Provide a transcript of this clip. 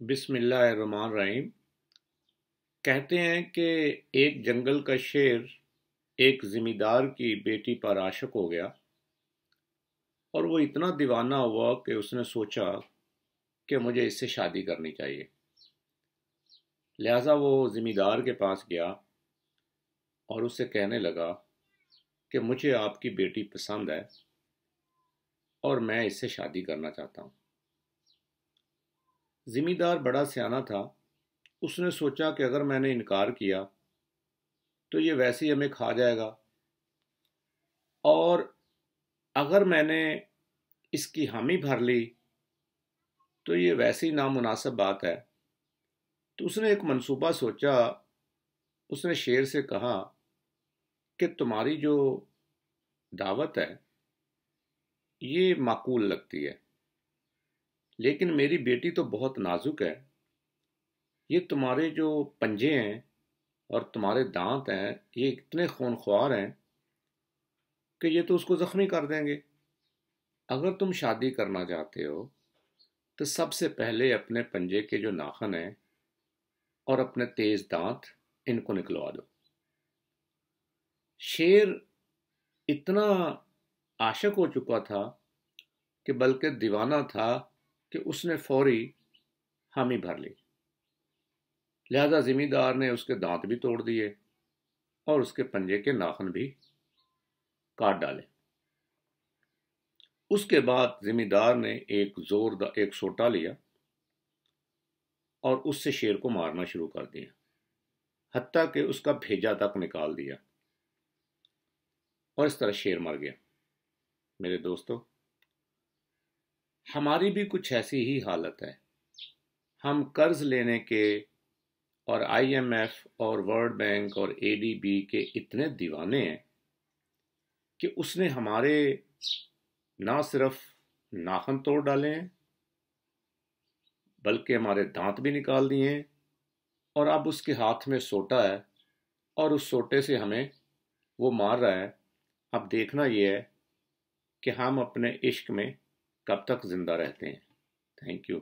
बिस्मिल्लाहिर्रहमानिर्रहीम। कहते हैं कि एक जंगल का शेर एक ज़मींदार की बेटी पर आशिक हो गया और वो इतना दीवाना हुआ कि उसने सोचा कि मुझे इससे शादी करनी चाहिए। लिहाजा वो ज़मींदार के पास गया और उससे कहने लगा कि मुझे आपकी बेटी पसंद है और मैं इससे शादी करना चाहता हूँ। ज़मींदार बड़ा सियाना था। उसने सोचा कि अगर मैंने इनकार किया तो ये वैसे ही हमें खा जाएगा, और अगर मैंने इसकी हामी भर ली तो ये वैसे ही नामुनासिब बात है। तो उसने एक मंसूबा सोचा। उसने शेर से कहा कि तुम्हारी जो दावत है ये माकूल लगती है, लेकिन मेरी बेटी तो बहुत नाजुक है। ये तुम्हारे जो पंजे हैं और तुम्हारे दांत हैं ये इतने खूनख्वार हैं कि ये तो उसको ज़ख्मी कर देंगे। अगर तुम शादी करना चाहते हो तो सबसे पहले अपने पंजे के जो नाखन हैं और अपने तेज दांत इनको निकलवा दो। शेर इतना आशिक हो चुका था कि बल्कि दीवाना था कि उसने फौरी हामी भर ली। लिहाजा जिमीदार ने उसके दांत भी तोड़ दिए और उसके पंजे के नाखन भी काट डाले। उसके बाद जिमीदार ने एक सोटा लिया और उससे शेर को मारना शुरू कर दिया, हत्ता कि उसका भेजा तक निकाल दिया, और इस तरह शेर मर गया। मेरे दोस्तों, हमारी भी कुछ ऐसी ही हालत है। हम कर्ज लेने के और आईएमएफ और वर्ल्ड बैंक और एडीबी के इतने दीवाने हैं कि उसने हमारे ना सिर्फ नाखन तोड़ डाले हैं बल्कि हमारे दांत भी निकाल दिए हैं, और अब उसके हाथ में सोटा है और उस सोटे से हमें वो मार रहा है। अब देखना यह है कि हम अपने इश्क में कब तक जिंदा रहते हैं। Thank you.